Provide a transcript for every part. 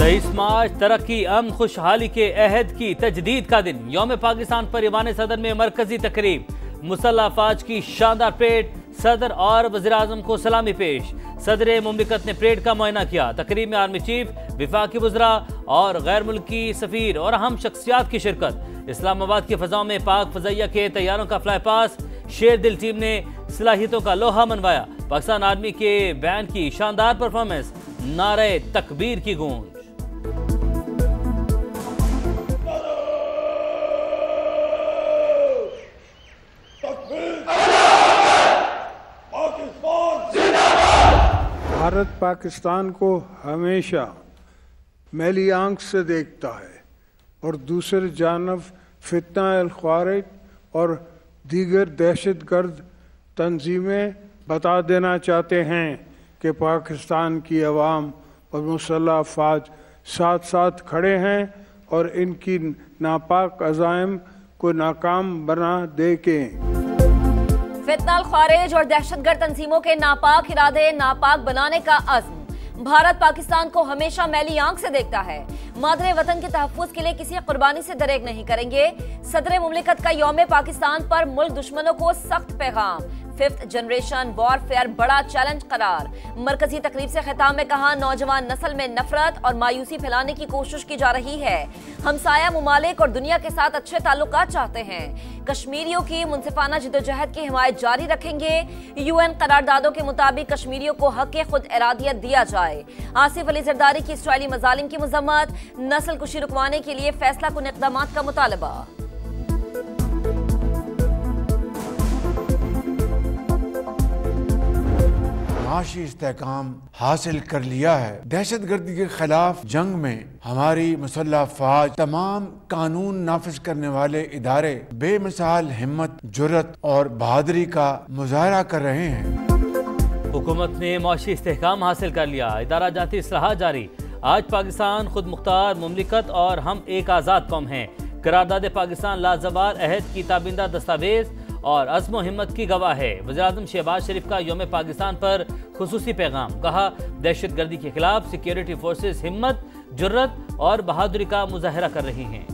23 मार्च तरक्की अमन खुशहाली के अहद की तजदीद का दिन। यौम पाकिस्तान पर ईवान सदर में मरकजी तकरीब, मुसल्लह अफवाज की शानदार परेड, सदर और वज़ीर आज़म को सलामी पेश। सदर मुमलिकत ने परेड का मुआयना किया। तकरीब में आर्मी चीफ, विफाकी वज़रा और गैर मुल्की सफ़ीर और अहम शख्सियात की शिरकत। इस्लामाबाद की फ़ज़ाओं में पाक फ़ज़ाइया के तैयारों का फ्लाई पास। शेर दिल टीम ने सलाहियतों का लोहा मनवाया। पाकिस्तान आर्मी के बैंड की शानदार परफॉर्मेंस, नारे तकबीर की गूंज। भारत पाकिस्तान को हमेशा मैली आंख से देखता है और दूसरी जानब फितना अल ख्वारिज और दीगर दहशतगर्द तंजीमें बता देना चाहते हैं कि पाकिस्तान की अवाम और मुसल्लह अफवाज साथ साथ खड़े हैं और इनकी नापाक अज़ाइम को नाकाम बना दे के फितना अल ख्वारिज और दहशतगर्द तंजीमों के नापाक इरादे नापाक बनाने का अज़्म। भारत पाकिस्तान को हमेशा मैली आंख से देखता है। मादरे वतन के तहफ्फुज़ के लिए किसी कुर्बानी से दरेक नहीं करेंगे। सदर मुमलिकत का यौम पाकिस्तान पर मुल्क दुश्मनों को सख्त पैगाम। 5th जनरेशन वॉरफेयर बड़ा चैलेंज करार। मरकजी तकरीब से खिताब में कहा, नौजवान नस्ल में नफरत और मायूसी फैलाने की कोशिश की जा रही है। हमसाया मुमालिक और दुनिया के साथ अच्छे ताल्लुकात चाहते हैं। कश्मीरियों की मुनसिफाना जिद्दोजहद की हिमायत जारी रखेंगे। UN करारदादों के मुताबिक कश्मीरियों को हक खुद इरादियत दिया जाए। आसिफ अली जरदारी की इसराइली मजालिम की मजम्मत। नस्ल कुशी रुकवाने के लिए फैसला कुन इक़दामात का मुतालबा। माशी इस्तेहकाम हासिल कर लिया है। दहशतगर्दी के खिलाफ जंग में हमारी मुसल्लह अफवाज, तमाम कानून नाफिज करने वाले इदारे बेमिसाल हिम्मत, जुर्रत और बहादुरी का मुजाहरा कर रहे हैं। हुकूमत ने माशी इस्तेहकाम हासिल कर लिया। इदारा जाती इस्लाहात जारी। आज पाकिस्तान खुद मुख्तार मुमलिकत और हम एक आज़ाद कौम हैं। करारदाद पाकिस्तान लाजवाल अहद की ताबिंदा दस्तावेज और अज़्म व हिम्मत की गवाह है। वज़ीर-ए-आज़म शहबाज शरीफ का यौम पाकिस्तान पर खुसूसी पैगाम। कहा, दहशतगर्दी के खिलाफ सिक्योरिटी फोर्सेस हिम्मत, जुर्रत और बहादुरी का मुजाहरा कर रही हैं।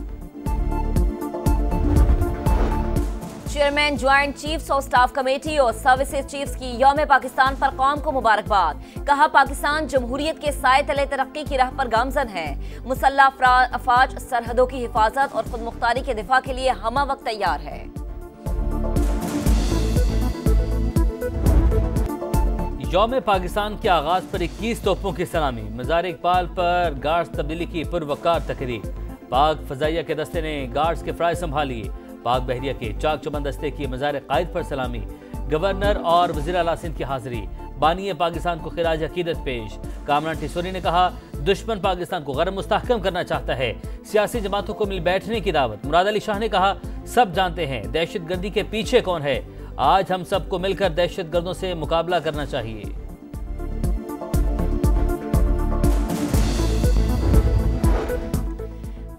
Chairman joint chiefs of staff committee और सर्विसेज चीफ्स की यौम पाकिस्तान पर कौम को मुबारकबाद। कहा, पाकिस्तान जमहूरियत के साए तले तरक्की की राह पर गामजन है। मुसल्लह अफवाज सरहदों की हिफाजत और खुद मुख्तारी के दिफा के लिए हमा वक्त तैयार है। यौम पाकिस्तान के आगाज पर 21 तोपों की सलामी। मज़ार इकबाल पर गार्ड्स तब्दीली की पुरवकार तकरीब। पाक फ़ज़ाइया के दस्ते ने गार्ड्स के फ़राइज़ संभाली। पाक बहरिया के चाक चौबंद दस्ते की मज़ार कायद पर सलामी। गवर्नर और वज़ीर आला सिंध की हाज़िरी। बानी पाकिस्तान को खिराज अकीदत पेश। कामरान टिसोरी ने कहा, दुश्मन पाकिस्तान को गैर मुस्तहकम करना चाहता है। सियासी जमातों को मिल बैठने की दावत। मुराद अली शाह ने कहा, सब जानते हैं दहशतगर्दी के पीछे कौन है। आज हम सबको मिलकर दहशतगर्दों से मुकाबला करना चाहिए।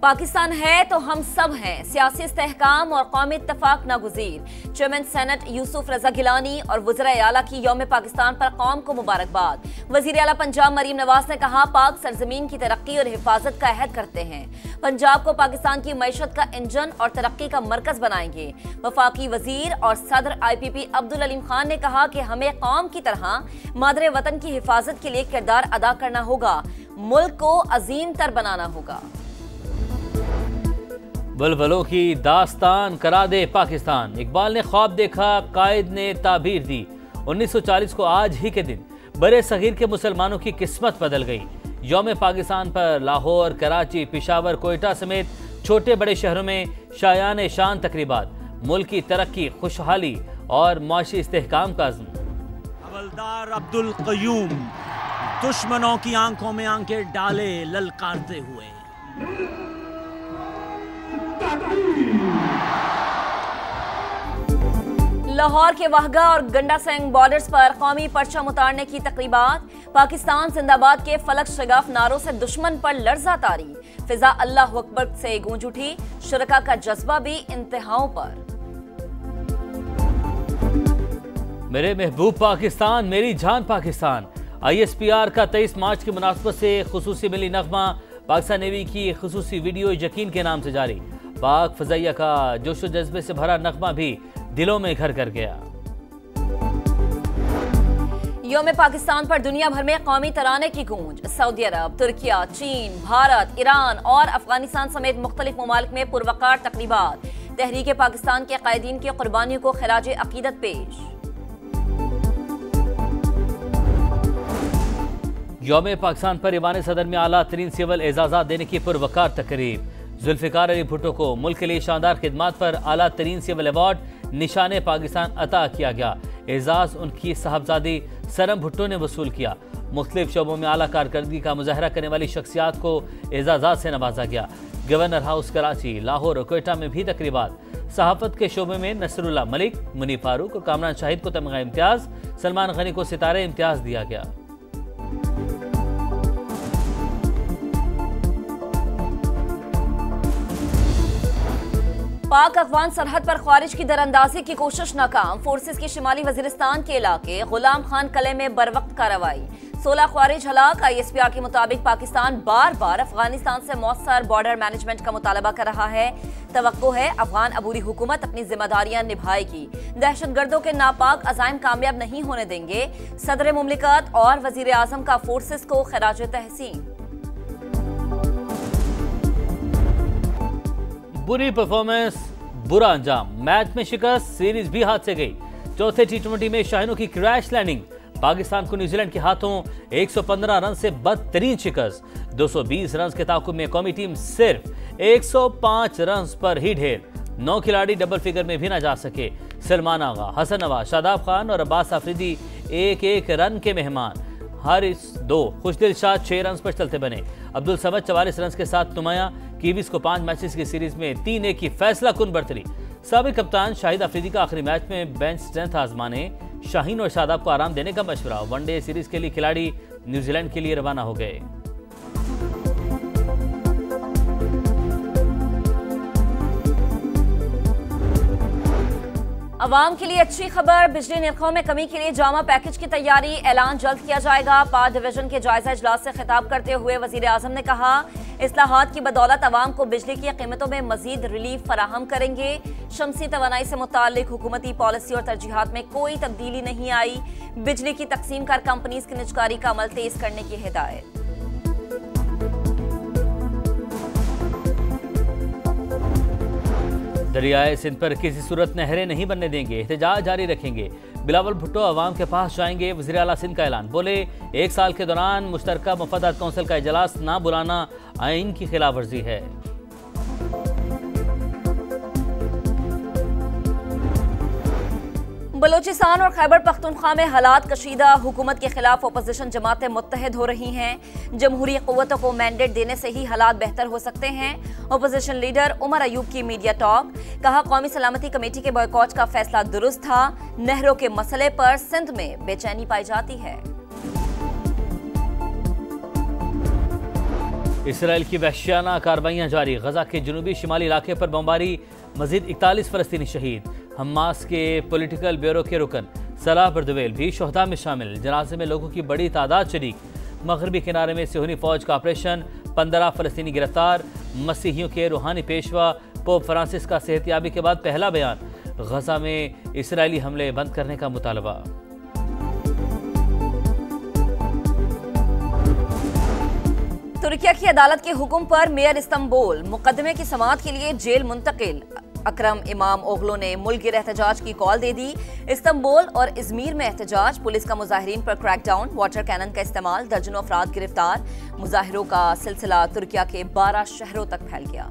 पाकिस्तान है तो हम सब हैं। सियासी इस्तेहकाम और कौमी इत्तफाक नागुज़ीर। चेयरमैन सेनेट यूसुफ रजा गिलानी और वज़ीर आला की यौम पाकिस्तान पर कौम को मुबारकबाद। वज़ीर आला पंजाब मरीम नवाज ने कहा, पाक सरजमीन की तरक्की और हिफाजत का अहद करते हैं। पंजाब को पाकिस्तान की मईशत का इंजन और तरक्की का मरकज बनाएंगे। वफाकी वजीर और सदर IPP अब्दुल अलीम खान ने कहा कि हमें कौम की तरह मादरे वतन की हिफाजत के लिए किरदार अदा करना होगा। मुल्क को अजीम तर बनाना होगा। बुलबुलों की दास्तान करा दे पाकिस्तान। इकबाल ने ख्वाब देखा, कायद ने ताबीर दी। 1940 को आज ही के दिन बड़े सगीर के मुसलमानों की किस्मत बदल गई। यौम पाकिस्तान पर लाहौर, कराची, पेशावर, कोयटा समेत छोटे बड़े शहरों में शायान शान तकरीबात। मुल्क की तरक्की, खुशहाली और माशी इस्तेहकाम का अज़्म। हवलदार अब्दुल क़य्यूम दुश्मनों की आंखों में आंखें डाले ललकारते हुए। लाहौर के वाहगा और गंडासेंग बॉर्डर्स पर कौमी परचम उतारने की तकरीबात। पाकिस्तान जिंदाबाद के फलक शगाफ नारों से दुश्मन पर लर्जा तारी। फिजा अल्लाह अकबर से गूंज उठी। शुरका का जज्बा भी इंतहाओं पर। मेरे महबूब पाकिस्तान, मेरी जान पाकिस्तान। ISPR का 23 मार्च की मुनासबत से खुसूसी मिली नगमा। पाकिस्तान नेवी की खुसूसी वीडियो यकीन के नाम से जारी। पाक फजाइया का जोशो जज्बे से भरा नगमा भी दिलों में घर कर गया। यौम पाकिस्तान पर दुनिया भर में कौमी तराने की गूंज। सऊदी अरब, तुर्किया, चीन, भारत, ईरान और अफगानिस्तान समेत मुख्तलिफ ममालिक में पुरवकार तकरीबात। तहरीक पाकिस्तान के कायदीन की कुर्बानियों को खिराज अकीदत पेश। यौम पाकिस्तान पर ईवान सदर में आला तरीन सिविल एजाज़ात देने की पुरवकार तकरीब। जुल्फ़िकार अली भुट्टो को मुल्क के लिए शानदार खिदमात पर आला तरीन सिविल अवार्ड निशाने पाकिस्तान अता किया गया। एजाज उनकी साहबजादी सरम भुट्टो ने वसूल किया। मुख्तलिफ शोबों में आला कारकर्दगी का मुजाहरा करने वाली शख्सियात को एजाज़ात से नवाजा गया। गवर्नर हाउस कराची, लाहौर और कोयटा में भी तकरीबात। सहाफत के शोबे में नसरुल्लाह मलिक, मुनी फारूक और कामरान शाहिद को तमगा इम्तियाज, सलमान गनी को सितारे इम्तियाज दिया गया। पाक अफगान सरहद पर ख्वारिज की दरअंदाजी की कोशिश नाकाम। फोर्सेस के शिमाली वजीरिस्तान के इलाके गुलाम खान कले में बरवक्त कार्रवाई। 16 ख्वारिज हलाक। ISPR के मुताबिक पाकिस्तान बार बार अफगानिस्तान से मौसर बॉर्डर मैनेजमेंट का मुतालबा कर रहा है। तवक्को है अफगान अबूरी हुकूमत अपनी जिम्मेदारियां निभाएगी। दहशतगर्दों के नापाक अज़ाइम कामयाब नहीं होने देंगे। सदर मुमलिकत और वजीर आजम का फोर्सेस को खिराज तहसीन। बुरी परफॉर्मेंस, बुरा अंजाम, मैच में शिकस्त, सीरीज भी हाथ से गई। चौथे T20 में शाहीनों की क्रैश लैंडिंग। पाकिस्तान को न्यूजीलैंड के हाथों 115 रन से बदतरीन शिकस्त। 220 रन के ताकुब में कौमी टीम सिर्फ 105 रन पर ही ढेर। 9 खिलाड़ी डबल फिगर में भी न जा सके। सलमान आगा, हसन नवाज, शादाब खान और अब्बास आफरीदी एक एक रन के मेहमान। हारिस 2, खुशदिल शाह 6 रन पर चलते बने। अब्दुल समद 44 रन के साथ नुमाया। कीवीज को 5 मैचेस की सीरीज में 3-1 की फैसला कुन बढ़तरी। साबिक कप्तान शाहिद अफरीदी का आखिरी मैच में बेंच स्ट्रेंथ आजमाने शाहीन और शादाब को आराम देने का मशवरा। वनडे सीरीज के लिए खिलाड़ी न्यूजीलैंड के लिए रवाना हो गए। अवाम के लिए अच्छी खबर। बिजली निर्खों में कमी के लिए जामा पैकेज की तैयारी। ऐलान जल्द किया जाएगा। पाक डिवीजन के जायजा इजलास से खिताब करते हुए वजीर आजम ने कहा, इस्लाहात की बदौलत अवाम को बिजली की कीमतों में मजीद रिलीफ फराहम करेंगे। शमसी तवानाई से मुताल्लिक हुकूमती पॉलिसी और तरजीहात में कोई तब्दीली नहीं आई। बिजली की तकसीम कर कंपनीज की निजकारी का अमल तेज करने की हिदायत। दरियाए सिंध पर किसी सूरत नहरें नहीं बनने देंगे। एहतजाज जारी रखेंगे। बिलावल भुट्टो अवाम के पास जाएंगे। वज़ीर आला सिंध का ऐलान। बोले, 1 साल के दौरान मुश्तरका मफादात कौंसिल का इजलास ना बुलाना आईन की खिलाफ वर्जी है। बलूचिस्तान और खैबर पख्तूनख्वा में हालात कशीदा। हुकूमत के खिलाफ अपोजिशन जमातें मुत्तहिद हो रही हैं। जमहूरी क़ुव्वतों को मैंडेट देने से ही हालात बेहतर हो सकते हैं। अपोजिशन लीडर उमर अयूब की मीडिया टॉक। कहा, कौमी सलामती कमेटी के बॉयकॉट का फैसला दुरुस्त था। नहरों के मसले पर सिंध में बेचैनी पाई जाती है। इसराइल की वहशियाना कार्रवाइयां जारी। गजा के जनूबी शिमाली इलाके पर बमबारी। मजीद 41 फलस्तीनी शहीद। हमास के पॉलिटिकल ब्यूरो के रुकन सलाह बर्दवेल भी शोहदा में शामिल। जनाजे में लोगों की बड़ी तादाद शरीक। मगरबी किनारे में सिहोनी फौज का ऑपरेशन। 15 फलस्तीनी गिरफ्तार। मसीहियों के रूहानी पेशवा पोप फ्रांसिस का सेहतियाबी के बाद पहला बयान। गजा में इसराइली हमले बंद करने का मुतालबा। तुर्किया की अदालत के हुक्म पर मेयर इस्तांबुल मुकदमे की समाअत के लिए जेल मुंतकिल। अकरम इमाम ओगलो ने मुल्क गिर एहतजाज की कॉल दे दी। इस्तांबुल और इजमीर में एहतजाज। पुलिस का मुजाहिरीन पर क्रैकडाउन। वाटर कैनन का इस्तेमाल। दर्जनों अफराद गिरफ्तार। मुजाहिरों का सिलसिला तुर्किया के 12 शहरों तक फैल गया।